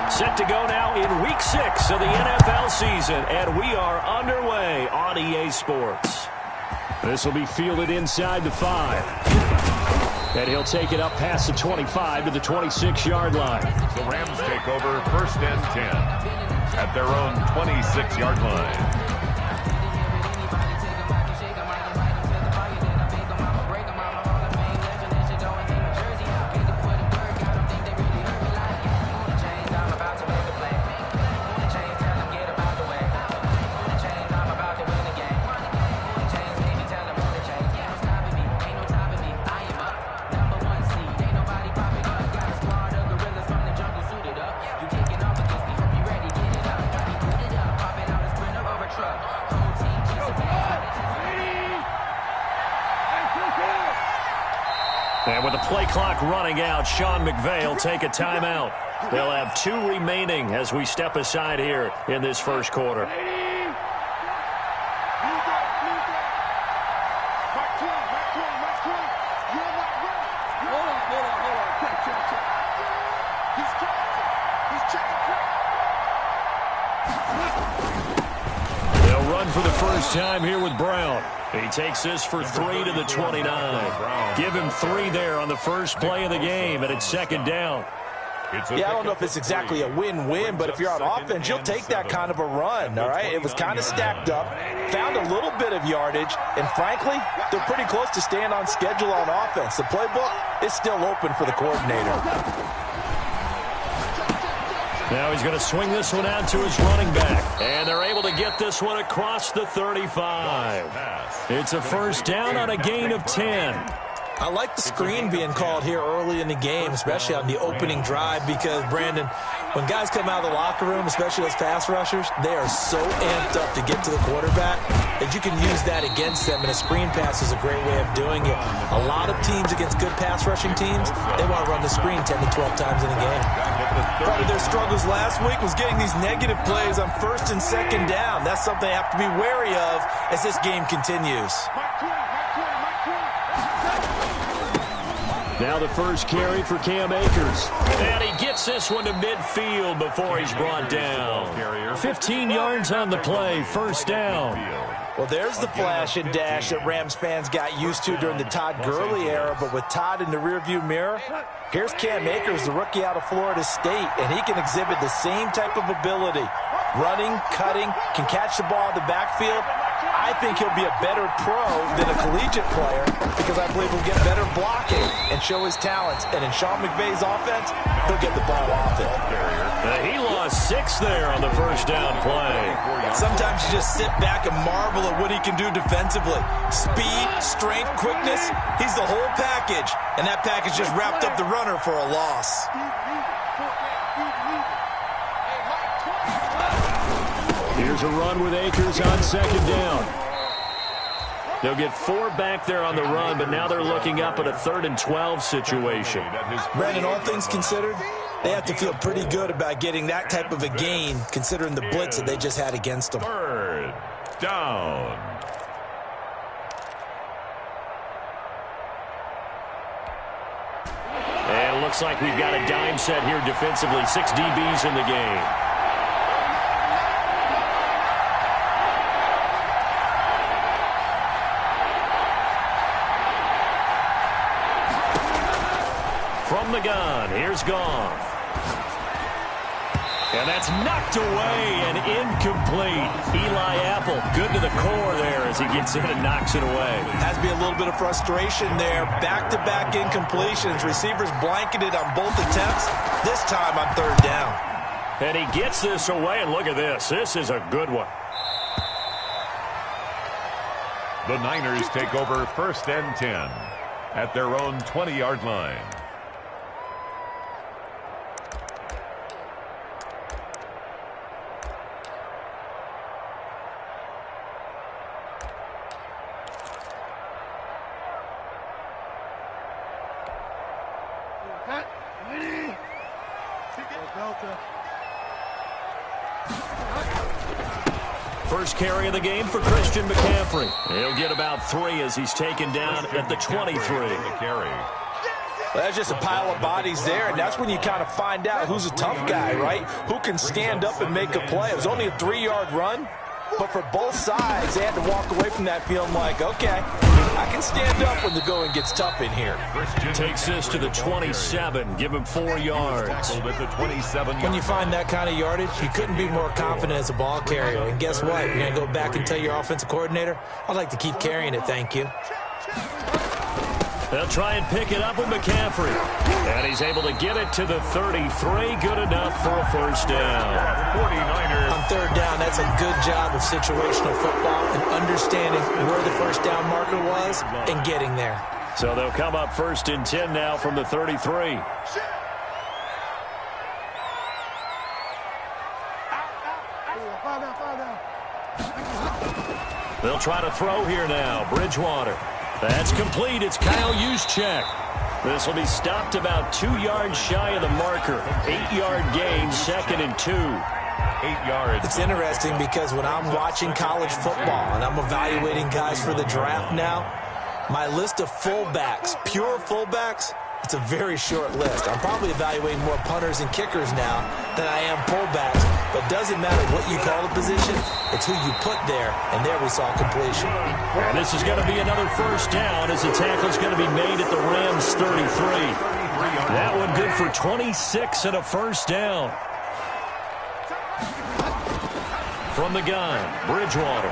Set to go now in Week 6 of the NFL season, and we are underway on EA Sports. This will be fielded inside the 5. And he'll take it up past the 25 to the 26-yard line. The Rams take over 1st and 10 at their own 26-yard line. And with the play clock running out, Sean McVay will take a timeout. They'll have 2 remaining as we step aside here in this first quarter. They'll run for the first time here with Brown. He takes this for 3 to the 29. Give him 3 there on the first play of the game, and it's 2nd down. Yeah, I don't know if it's exactly a win-win, but if you're on offense, you'll take that kind of a run, all right? It was kind of stacked up, found a little bit of yardage, and frankly, they're pretty close to staying on schedule on offense. The playbook is still open for the coordinator. Now he's going to swing this one out to his running back. And they're able to get this one across the 35. It's a first down on a gain of 10. I like the screen being called here early in the game, especially on the opening drive, because, Brandon, when guys come out of the locker room, especially those pass rushers, they are so amped up to get to the quarterback that you can use that against them, and a screen pass is a great way of doing it. A lot of teams against good pass rushing teams, they want to run the screen 10 to 12 times in a game. Part of their struggles last week was getting these negative plays on 1st and 2nd down. That's something they have to be wary of as this game continues. Now the first carry for Cam Akers. And he gets this one to midfield before he's brought down. 15 yards on the play, first down. Well, there's the flash and dash that Rams fans got used to during the Todd Gurley era, but with Todd in the rearview mirror, here's Cam Akers, the rookie out of Florida State, and he can exhibit the same type of ability. Running, cutting, can catch the ball in the backfield. I think he'll be a better pro than a collegiate player because I believe he'll get better blocking and show his talents. And in Sean McVay's offense, he'll get the ball off it. He lost 6 there on the first down play. Sometimes you just sit back and marvel at what he can do defensively. Speed, strength, quickness, he's the whole package. And that package just wrapped up the runner for a loss. Here's a run with Akers on 2nd down. They'll get 4 back there on the run, but now they're looking up at a 3rd and 12 situation. Brandon, all things considered, they have to feel pretty good about getting that type of a gain, considering the blitz that they just had against them. 3rd down. And it looks like we've got a dime set here defensively. 6 DBs in the game. From the gun, here's Goff. And that's knocked away and incomplete. Eli Apple, good to the core there as he gets in and knocks it away. Has to be a little bit of frustration there. Back-to-back incompletions. Receivers blanketed on both attempts, this time on 3rd down. And he gets this away, and look at this. This is a good one. The Niners take over 1st and 10 at their own 20-yard line. First carry of the game for Christian McCaffrey. He'll get about 3 as he's taken down at the 23. Well, that's just a pile of bodies there, and that's when you kind of find out who's a tough guy, right? Who can stand up and make a play. It was only a 3-yard run, but for both sides, they had to walk away from that feeling like, okay, I can stand up when the going gets tough in here. Takes this to the 27, give him 4 yards. When you find that kind of yardage, you couldn't be more confident as a ball carrier. And guess what? You're going to go back and tell your offensive coordinator, I'd like to keep carrying it, thank you. They'll try and pick it up with McCaffrey. And he's able to get it to the 33. Good enough for a first down. 49ers. On third down, that's a good job of situational football and understanding where the first down marker was and getting there. So they'll come up 1st and 10 now from the 33. They'll try to throw here now. Bridgewater. That's complete. It's Kyle Juszczyk. This will be stopped about 2 yards shy of the marker. 8-yard gain, 2nd and 2. 8 yards. It's interesting because when I'm watching college football and I'm evaluating guys for the draft now, my list of fullbacks, pure fullbacks, it's a very short list. I'm probably evaluating more punters and kickers now than I am fullbacks. But it doesn't matter what you call the position, it's who you put there, and there we saw completion. And this is going to be another first down as the tackle's going to be made at the Rams' 33. That one good for 26 and a first down. From the gun, Bridgewater.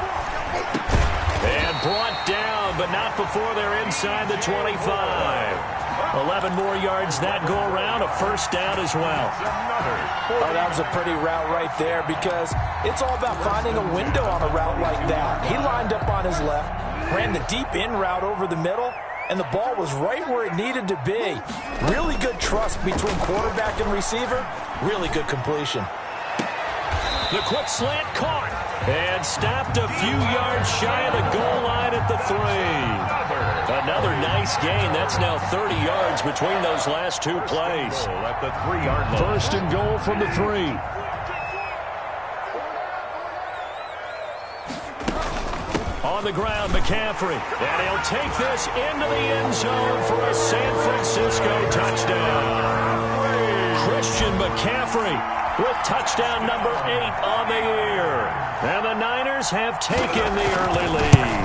And brought down, but not before they're inside the 25. 11 more yards that go around, a first down as well. Oh, that was a pretty route right there because it's all about finding a window on a route like that. He lined up on his left, ran the deep in route over the middle, and the ball was right where it needed to be. Really good trust between quarterback and receiver. Really good completion. The quick slant caught and stopped a few yards shy of the goal line at the 3. Another nice gain. That's now 30 yards between those last 2 plays. At the 3-yard line. 1st and goal from the 3. On the ground, McCaffrey. And he'll take this into the end zone for a San Francisco touchdown. Christian McCaffrey with touchdown number 8 on the year. And the Niners have taken the early lead.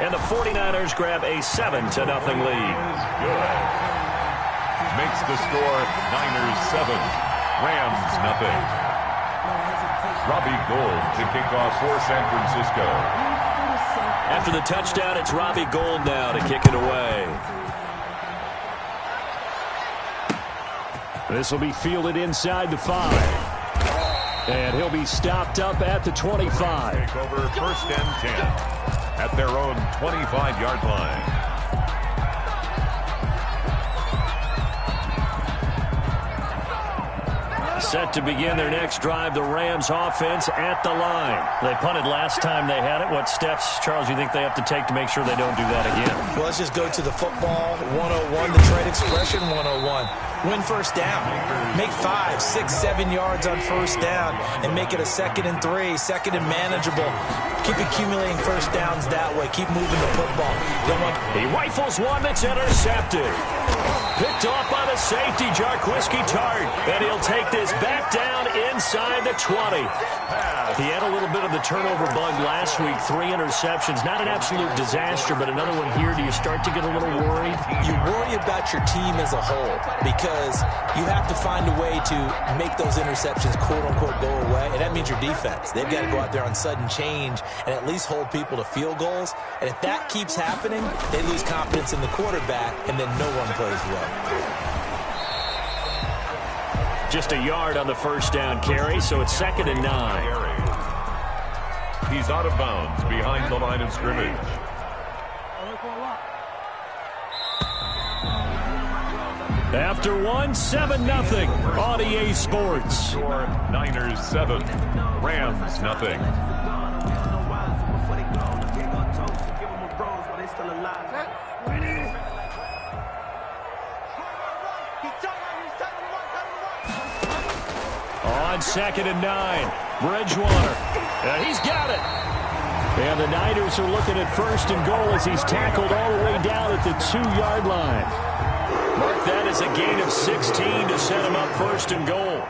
And the 49ers grab a 7-0 lead. Good. Makes the score Niners 7, Rams nothing. Robbie Gould to kick off for San Francisco. After the touchdown, it's Robbie Gould now to kick it away. This will be fielded inside the 5. And he'll be stopped up at the 25. Take over 1st and 10 at their own 25-yard line. Set to begin their next drive, the Rams offense at the line. They punted last time they had it. What steps, Charles, you think they have to take to make sure they don't do that again? Well, let's just go to the football 101, the trade expression 101. Win first down. Make 5, 6, 7 yards on first down and make it a 2nd and 3, 2nd and manageable. Keep accumulating first downs that way. Keep moving the football. He rifles one that's intercepted. Picked off by the safety, Jarquiski Tart. And he'll take this back down inside the 20. He had a little bit of the turnover bug last week. 3 interceptions. Not an absolute disaster, but another one here. Do you start to get a little worried? You worry about your team as a whole because you have to find a way to make those interceptions quote-unquote go away, and that means your defense. They've got to go out there on sudden change and at least hold people to field goals. And if that keeps happening, they lose confidence in the quarterback, and then no one plays well. Just a yard on the first down carry, so it's 2nd and 9. He's out of bounds behind the line of scrimmage. After one, 7-0 on EA Sports. Score Niners 7, Rams nothing. On 2nd and 9, Bridgewater. And he's got it. And the Niners are looking at 1st and goal as he's tackled all the way down at the 2-yard line. Mark that as a gain of 16 to set him up first and goal.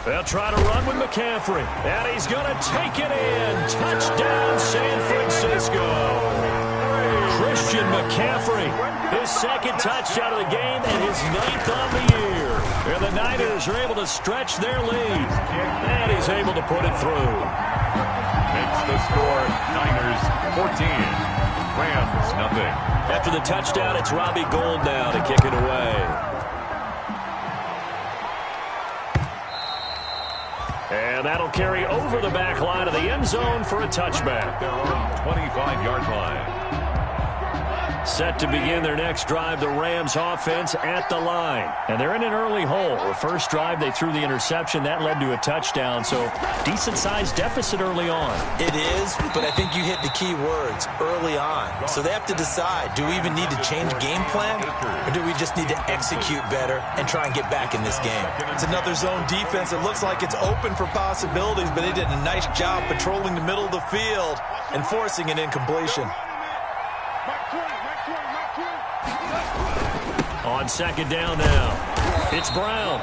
They'll try to run with McCaffrey, and he's going to take it in. Touchdown, San Francisco. Christian McCaffrey, his second touchdown of the game and his 9th on the year. And the Niners are able to stretch their lead, and he's able to put it through. Makes the score Niners 14, Rams nothing. After the touchdown, it's Robbie Gould now to kick it away. And that'll carry over the back line of the end zone for a touchback. Their own 25-yard line. Set to begin their next drive, the Rams offense at the line. And they're in an early hole. The first drive, they threw the interception. That led to a touchdown, so decent-sized deficit early on. It is, but I think you hit the key words, early on. So they have to decide, do we even need to change game plan, or do we just need to execute better and try and get back in this game? It's another zone defense. It looks like it's open for possibilities, but they did a nice job patrolling the middle of the field and forcing an incompletion. On second down now, it's Brown.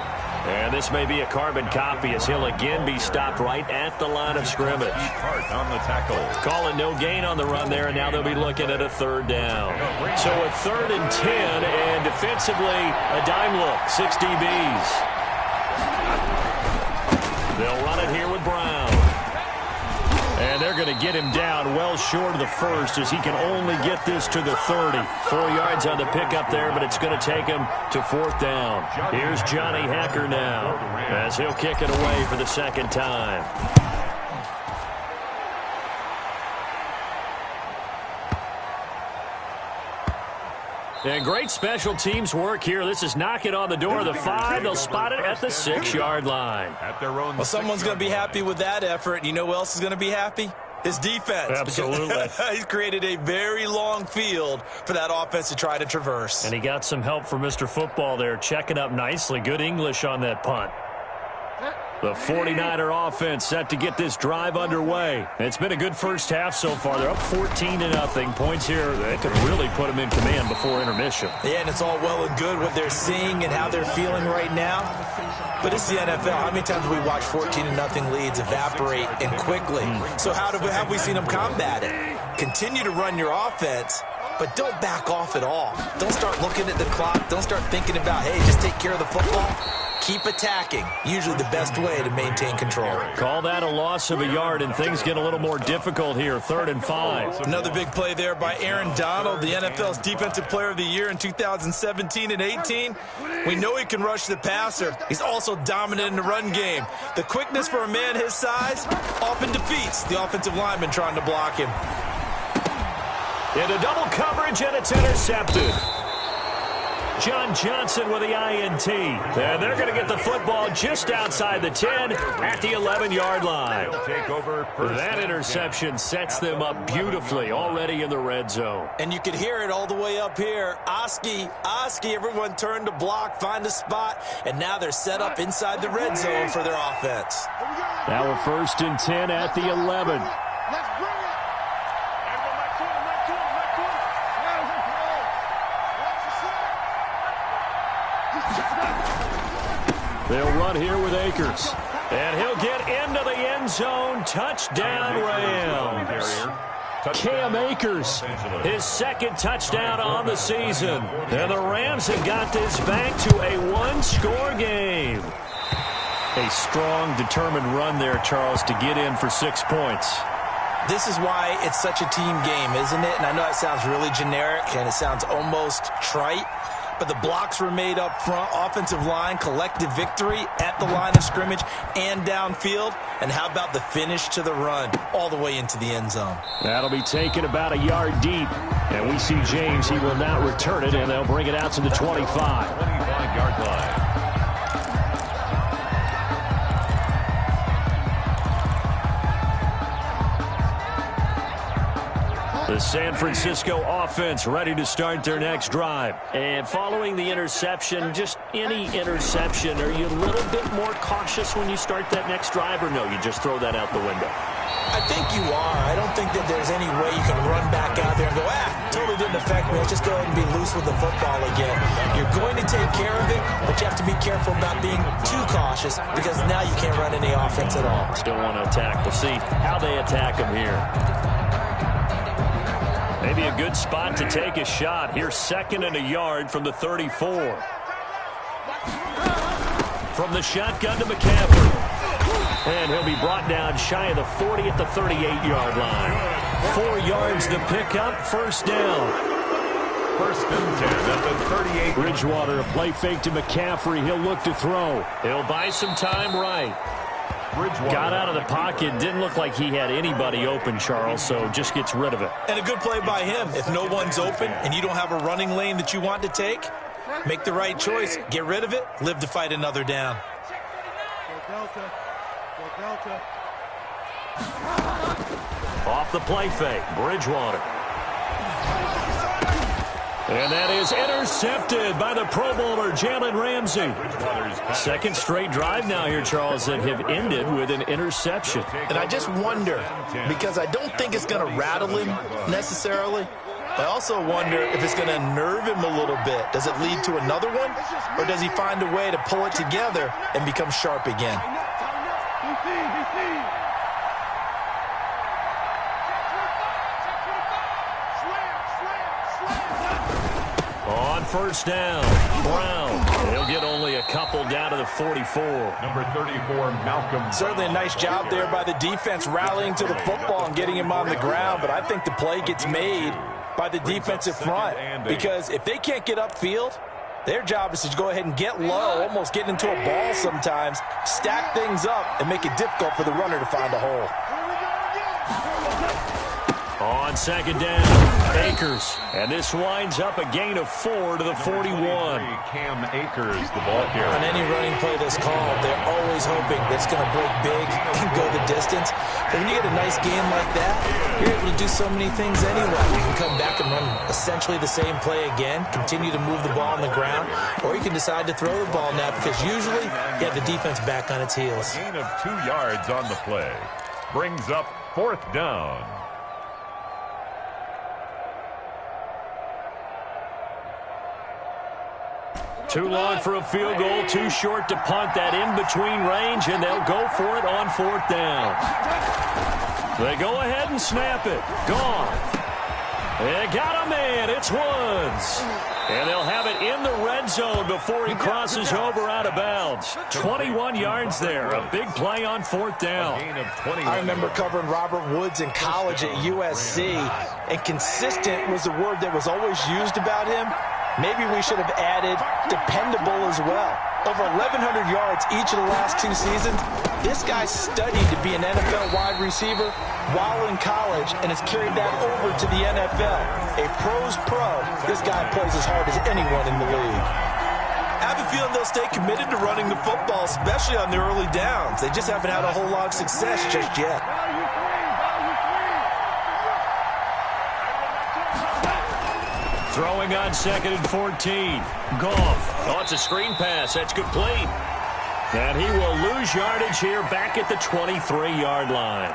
And this may be a carbon copy as he'll again be stopped right at the line of scrimmage. Hart on the tackle. Call it no gain on the run there, and now they'll be looking at a third down. So a 3rd and 10, and defensively, a dime look, 6 DBs. They'll run it here with Brown. And they're going to get him down well short of the first as he can only get this to the 30. 4 yards on the pickup there, but it's going to take him to 4th down. Here's Johnny Hacker now as he'll kick it away for the second time. And great special teams work here. This is knocking on the door of the 5. They'll spot it at the 6-yard line. At their own. Well, someone's going to be happy with that effort. You know who else is going to be happy? His defense. Absolutely. He's created a very long field for that offense to try to traverse. And he got some help from Mr. Football there, checking up nicely. Good English on that punt. The 49er offense set to get this drive underway. It's been a good first half so far. They're up 14-0. Points here that could really put them in command before intermission. Yeah, and it's all well and good what they're seeing and how they're feeling right now. But it's the NFL. How many times have we watched 14-0 leads evaporate and quickly? So how have we seen them combat it? Continue to run your offense, but don't back off at all. Don't start looking at the clock. Don't start thinking about, hey, just take care of the football. Keep attacking. Usually the best way to maintain control. Call that a loss of a yard, and things get a little more difficult here. 3rd and 5. Another big play there by Aaron Donald, the NFL's Defensive Player of the Year in 2017 and 18. We know he can rush the passer. He's also dominant in the run game. The quickness for a man his size often defeats the offensive lineman trying to block him. Into double coverage, and it's intercepted. John Johnson with the INT. And they're going to get the football just outside the 10 at the 11-yard line. That interception sets them up beautifully already in the red zone. And you can hear it all the way up here. Oski, everyone turned to block, find a spot, and now they're set up inside the red zone for their offense. Now a 1st and 10 at the 11. They'll run here with Akers. And he'll get into the end zone. Touchdown, Rams. Cam Akers, his 2nd touchdown on the season. And the Rams have got this back to a 1-score game. A strong, determined run there, Charles, to get in for 6 points. This is why it's such a team game, isn't it? And I know it sounds really generic and it sounds almost trite, but the blocks were made up front, offensive line, collective victory at the line of scrimmage and downfield. And how about the finish to the run all the way into the end zone? That'll be taken about a yard deep. And we see James, he will not return it, and they'll bring it out to the 25. 25-yard line. The San Francisco offense ready to start their next drive. And following the interception, just any interception, are you a little bit more cautious when you start that next drive, or no, you just throw that out the window? I think you are. I don't think that there's any way you can run back out there and go, totally didn't affect me. Let's just go ahead and be loose with the football again. You're going to take care of it, but you have to be careful about being too cautious because now you can't run any offense at all. Still want to attack. We'll see how they attack him here. Maybe a good spot to take a shot. Here's 2nd and a yard from the 34. From the shotgun to McCaffrey. And he'll be brought down shy of the 40 at the 38-yard line. 4 yards to pick up, 1st down. 1st and 10 at the 38. Bridgewater, a play fake to McCaffrey. He'll look to throw. He'll buy some time right. Bridgewater got out of the pocket. Didn't look like he had anybody open, Charles, so just gets rid of it. And a good play by him. If no one's open and you don't have a running lane that you want to take, make the right choice. Get rid of it. Live to fight another down. Off the play fake, Bridgewater. And that is intercepted by the Pro Bowler, Jalen Ramsey. 2nd straight drive now here, Charles, that have ended with an interception. And I just wonder, because I don't think it's going to rattle him necessarily, I also wonder if it's going to nerve him a little bit. Does it lead to another one? Or does he find a way to pull it together and become sharp again? On 1st down, Brown. He'll get only a couple down to the 44. Number 34, Malcolm. Certainly a nice job there by the defense rallying to the football and getting him on the ground, but I think the play gets made by the defensive front because if they can't get upfield, their job is to go ahead and get low, almost get into a ball sometimes, stack things up, and make it difficult for the runner to find a hole. On 2nd down, Akers. And this winds up a gain of 4 to the 41. Cam Akers, the ball carrier. On any running play that's called, they're always hoping that it's going to break big and go the distance. But when you get a nice game like that, you're able to do so many things anyway. You can come back and run essentially the same play again, continue to move the ball on the ground, or you can decide to throw the ball now because usually you have the defense back on its heels. A gain of 2 yards on the play. Brings up 4th down. Too long for a field goal, too short to punt that in-between range, and they'll go for it on 4th down. They go ahead and snap it. Gone. They got a man. It's Woods. And they'll have it in the red zone before he crosses over out of bounds. 21 yards there. A big play on 4th down. I remember covering Robert Woods in college at USC, and consistent was the word that was always used about him. Maybe we should have added dependable as well. Over 1,100 yards each of the last 2 seasons. This guy studied to be an NFL wide receiver while in college and has carried that over to the NFL. A pro's pro. This guy plays as hard as anyone in the league. I have a feeling they'll stay committed to running the football, especially on the early downs. They just haven't had a whole lot of success just yet. Throwing on 2nd and 14. Goff. Oh, it's a screen pass. That's complete. And he will lose yardage here back at the 23-yard line.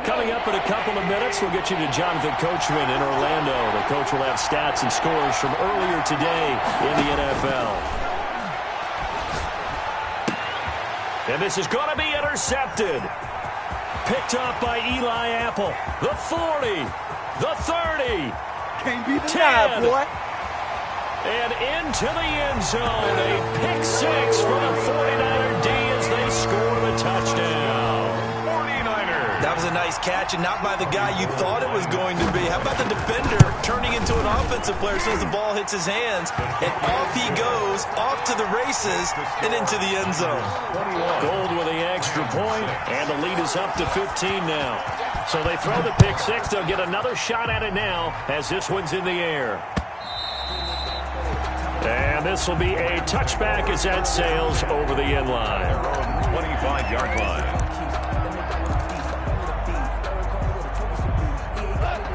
Coming up in a couple of minutes, we'll get you to Jonathan Coachman in Orlando. The coach will have stats and scores from earlier today in the NFL. And this is going to be intercepted. Picked up by Eli Apple. The 40. The 30. Can't be 10. boy. And into the end zone. A pick 6 for the 49er D as they score the touchdown. That was a nice catch, and not by the guy you thought it was going to be. How about the defender turning into an offensive player as soon as the ball hits his hands, and off he goes, off to the races, and into the end zone. Gold with the extra point, and the lead is up to 15 now. So they throw the pick 6. They'll get another shot at it now as this one's in the air. And this will be a touchback as that sails over the end line. 25-yard line.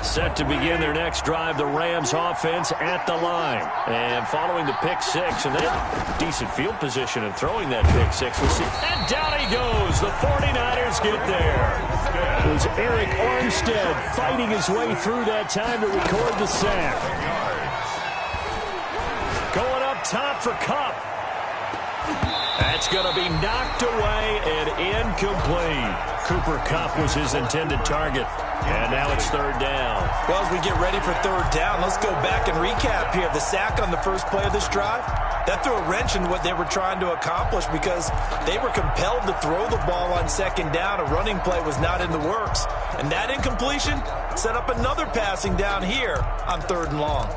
Set to begin their next drive, the Rams offense at the line. And following the pick six, and they have decent field position in throwing that pick six. We'll see. And down he goes. The 49ers get there. It was Eric Armstead fighting his way through that time to record the sack. Going up top for Kupp. That's going to be knocked away and incomplete. Cooper Kupp was his intended target. And now it's third down. Well, as we get ready for third down, let's go back and recap here. The sack on the first play of this drive, that threw a wrench in what they were trying to accomplish because they were compelled to throw the ball on second down. A running play was not in the works. And that incompletion set up another passing down here on third and long.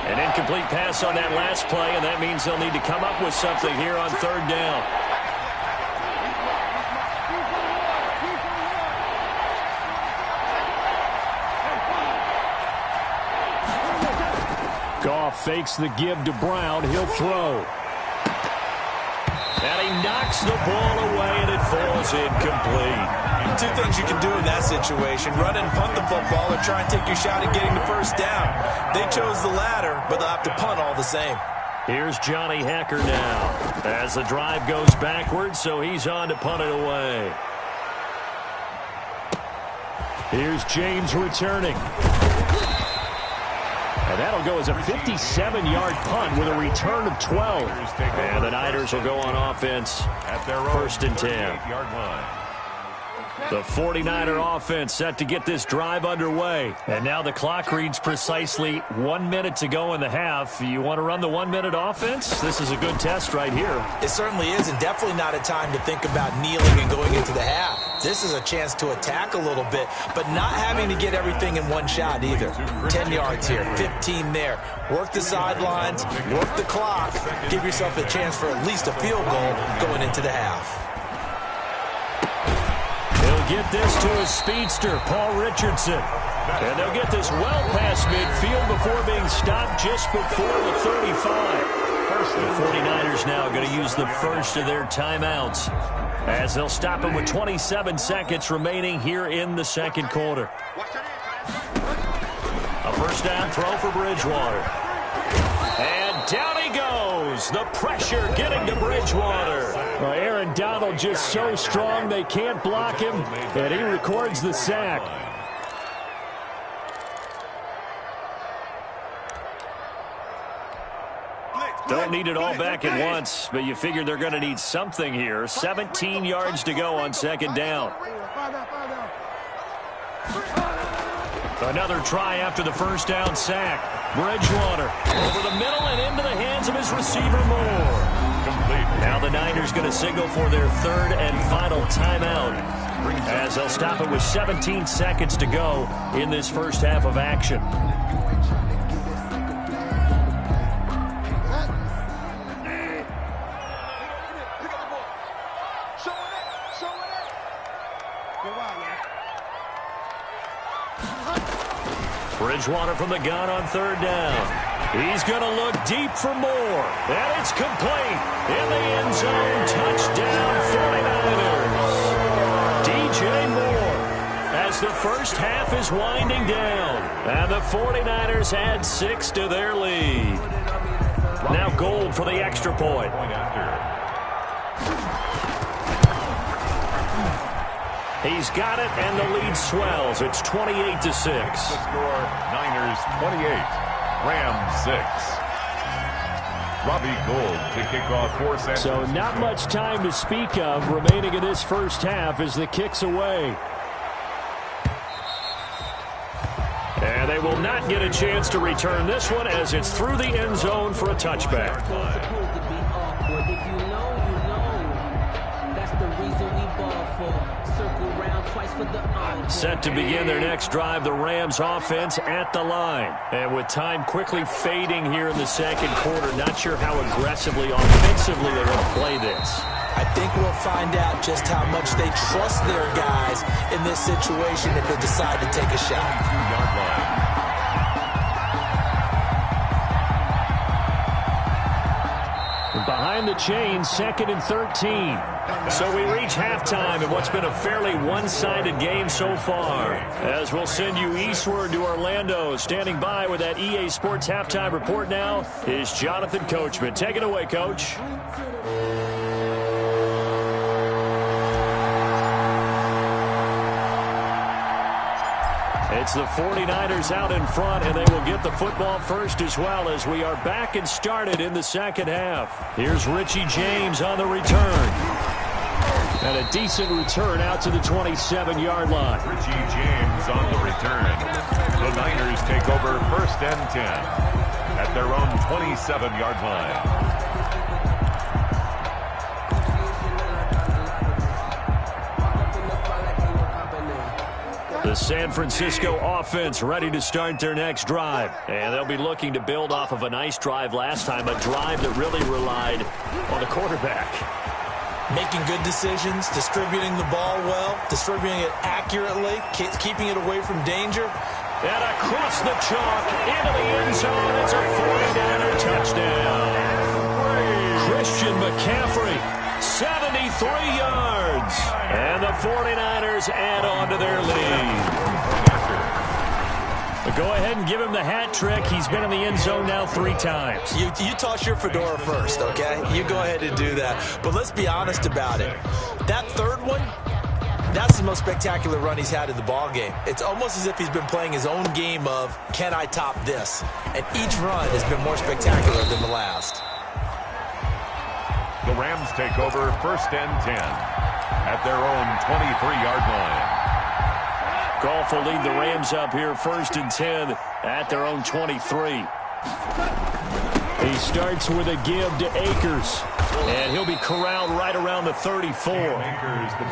An incomplete pass on that last play, and that means they'll need to come up with something here on third down. Goff fakes the give to Brown. He'll throw. And he knocks the ball away, and it falls incomplete. Two things you can do in that situation: run and punt the football, or try and take your shot at getting the first down. They chose the latter, but they'll have to punt all the same. Here's Johnny Hacker now as the drive goes backwards, so he's on to punt it away. Here's James returning. And that'll go as a 57-yard punt with a return of 12. And the Niners will go on offense at their first and 10. 48-yard line. The 49er offense set to get this drive underway. And now the clock reads precisely 1 minute to go in the half. You want to run the 1 minute offense? This is a good test right here. It certainly is, and definitely not a time to think about kneeling and going into the half. This is a chance to attack a little bit, but not having to get everything in one shot either. 10 yards here, 15 there. Work the sidelines, work the clock, give yourself a chance for at least a field goal going into the half. Get this to his speedster, Paul Richardson. And they'll get this well past midfield before being stopped just before the 35. The 49ers now going to use the first of their timeouts as they'll stop him with 27 seconds remaining here in the second quarter. A first down throw for Bridgewater. And down he goes. The pressure getting to Bridgewater. Well, Aaron Donald just so strong they can't block him, and he records the sack. Don't need it all back at once, but you figure they're going to need something here. 17 yards to go on second down. Another try after the first down sack. Bridgewater over the middle and into the hands of his receiver Moore. Complete. Now the Niners going to signal for their third and final timeout as they'll stop it with 17 seconds to go in this first half of action. Bridgewater from the gun on third down. He's going to look deep for Moore. And it's complete. In the end zone, touchdown 49ers. DJ Moore as the first half is winding down. And the 49ers add 6 to their lead. Now Gold for the extra point. He's got it, and the lead swells. It's 28-6. The score, Niners 28, Rams 6. Robbie Gould to kick off for San Francisco. So not much time to speak of remaining in this first half as the kick's away. And they will not get a chance to return this one as it's through the end zone for a touchback. Set to begin their next drive, the Rams offense at the line. And with time quickly fading here in the second quarter, not sure how aggressively, offensively they're going to play this. I think we'll find out just how much they trust their guys in this situation if they decide to take a shot. Behind behind the chain, 2nd and 13. So we reach halftime in what's been a fairly one-sided game so far. As we'll send you eastward to Orlando. Standing by with that EA Sports halftime report now is Jonathan Coachman. Take it away, Coach. It's the 49ers out in front, and they will get the football first as well as we are back and started in the second half. Here's Richie James on the return. And a decent return out to the 27-yard line. Richie James on the return. The Niners take over 1st and 10 at their own 27-yard line. The San Francisco offense ready to start their next drive. And they'll be looking to build off of a nice drive last time, a drive that really relied on the quarterback. Making good decisions, distributing the ball well, distributing it accurately, keeping it away from danger. And across the chalk, into the end zone, it's a 49er touchdown. Christian McCaffrey, 73 yards. And the 49ers add on to their lead. But go ahead and give him the hat trick. He's been in the end zone now 3 times. You toss your fedora first, okay? You go ahead and do that. But let's be honest about it. That third one, that's the most spectacular run he's had in the ball game. It's almost as if he's been playing his own game of, can I top this? And each run has been more spectacular than the last. The Rams take over 1st and 10 at their own 23-yard line. Goff will lead the Rams up here 1st and 10 at their own 23. He starts with a give to Akers. And he'll be corralled right around the 34.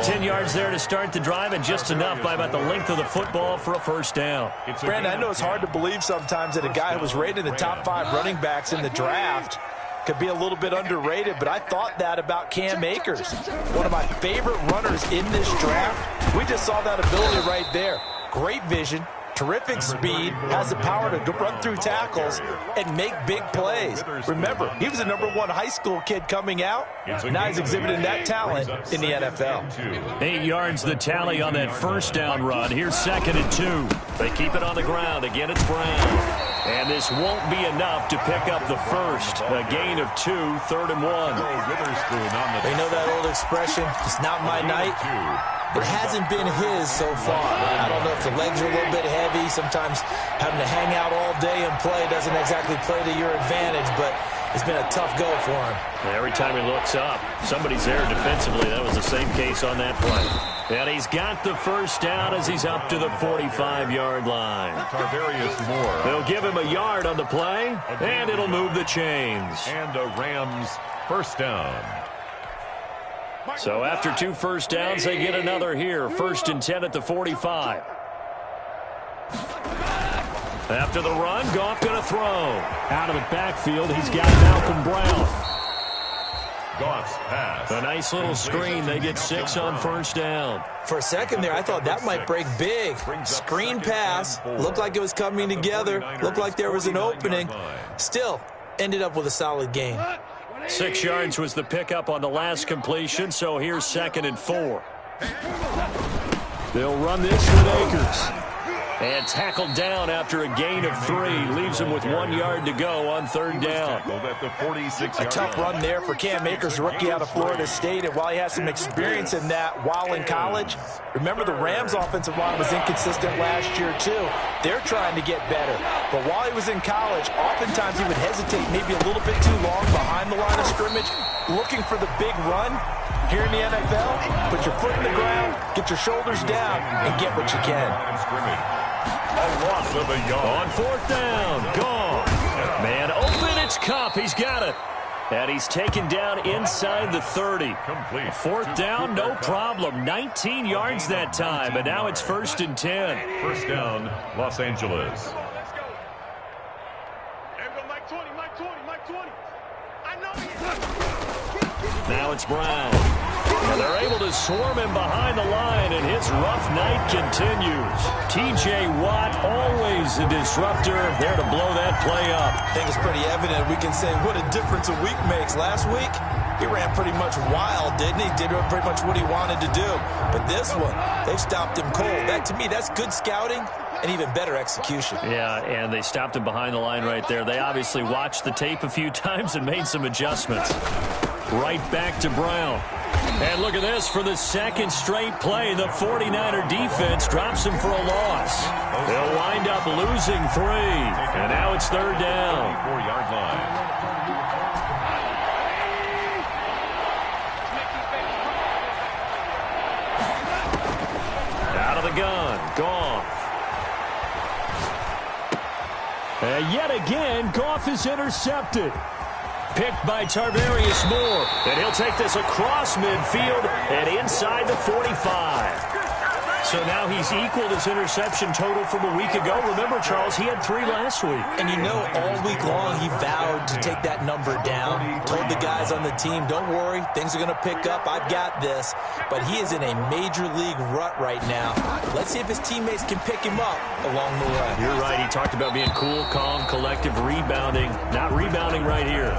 10 yards there to start the drive, and just enough by about the length of the football for a first down. Brandon, I know it's hard to believe sometimes that a guy who was rated in the top 5 running backs in the draft could be a little bit underrated, but I thought that about Cam Akers. One of my favorite runners in this draft. We just saw that ability right there. Great vision, terrific speed, has the power to run through tackles and make big plays. Remember, he was a #1 high school kid coming out. Now he's exhibiting that talent in the NFL. 8 yards the tally on that first down run. Here's 2nd and 2. They keep it on the ground. Again, it's Brown. And this won't be enough to pick up the first. A gain of 2, 3rd and 1. They know that old expression, it's not my night. It hasn't been his so far. I don't know if the legs are a little bit heavy. Sometimes having to hang out all day and play doesn't exactly play to your advantage, but it's been a tough go for him. Every time he looks up, somebody's there defensively. That was the same case on that play. And he's got the first down as he's up to the 45-yard line. Moore. They'll give him a yard on the play, and it'll move the chains. And a Rams first down. So after 2 first downs, they get another here. 1st and 10 at the 45. After the run, Goff going to throw. Out of the backfield, he's got Malcolm Brown. Goff's pass. A nice little screen. They get 6 on first down. For a second there, I thought that might break big. Screen pass. Looked like it was coming together. Looked like there was an opening. Still, ended up with a solid gain. 6 yards was the pickup on the last completion, so here's 2nd and 4. They'll run this with Akers. And tackled down after a gain of 3. Leaves him with 1 yard to go on 3rd down. A tough run there for Cam Akers, rookie out of Florida State. And while he has some experience in that while in college, remember the Rams offensive line was inconsistent last year too. They're trying to get better. But while he was in college, oftentimes he would hesitate maybe a little bit too long behind the line of scrimmage, looking for the big run. Here in the NFL, put your foot in the ground, get your shoulders down, and get what you can. A loss of a yard. On 4th down, gone. Man open, it's Kupp. He's got it. And he's taken down inside the 30. Complete. 4th down, no problem. 19 yards that time, and now it's 1st and 10. First down, Los Angeles. Now it's Brown. And they're able to swarm him behind the line, and his rough night continues. T.J. Watt, always a disruptor, there to blow that play up. I think it's pretty evident. We can say what a difference a week makes. Last week, he ran pretty much wild, didn't he? Did pretty much what he wanted to do. But this one, they stopped him cold. That, to me, that's good scouting and even better execution. Yeah, and they stopped him behind the line right there. They obviously watched the tape a few times and made some adjustments. Right back to Brown. And look at this, for the second straight play, the 49er defense drops him for a loss. They'll wind up losing 3, and now it's third down. 4-yard line. Out of the gun, Goff. And yet again, Goff is intercepted. Picked by Tarvarius Moore. And he'll take this across midfield and inside the 45. So now he's equaled his interception total from a week ago. Remember, Charles, he had 3 last week. And you know, all week long he vowed to take that number down. Told the guys on the team, don't worry, things are going to pick up. I've got this. But he is in a major league rut right now. Let's see if his teammates can pick him up along the way. You're right. He talked about being cool, calm, collective, rebounding. Not rebounding right here.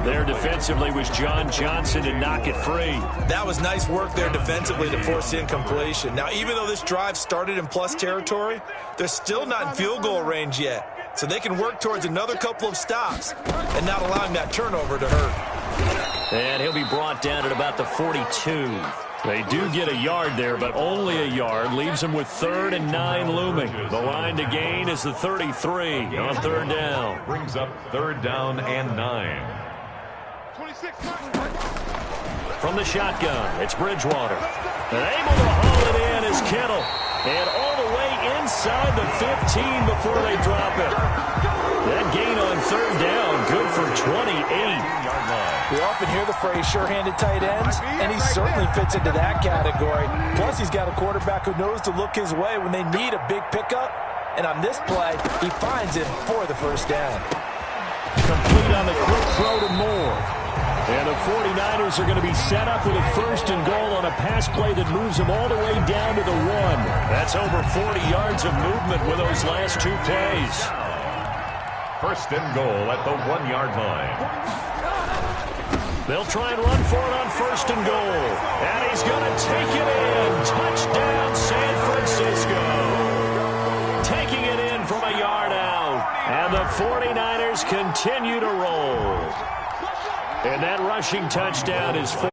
There defensively was John Johnson to knock it free. That was nice work there defensively to force incompletion. Now, even though this drive started in plus territory, they're still not in field goal range yet. So they can work towards another couple of stops and not allowing that turnover to hurt. And he'll be brought down at about the 42. They do get a yard there, but only a yard. Leaves them with 3rd and 9 looming. The line to gain is the 33 on third down. Brings up 3rd down and 9. From the shotgun, it's Bridgewater. And able to haul it in is Kittle. And all the way inside the 15 before they drop it. That gain on third down, good for 28. We often hear the phrase sure-handed tight ends, and he certainly fits into that category. Plus, he's got a quarterback who knows to look his way when they need a big pickup. And on this play, he finds him for the first down. Complete on the quick throw to Moore. And the 49ers are going to be set up with a 1st and goal on a pass play that moves them all the way down to the 1. That's over 40 yards of movement with those last 2 plays. 1st and goal at the 1-yard line. They'll try and run for it on 1st and goal. And he's going to take it in. Touchdown, San Francisco. Taking it in from a yard out. And the 49ers continue to roll. And that rushing touchdown is 4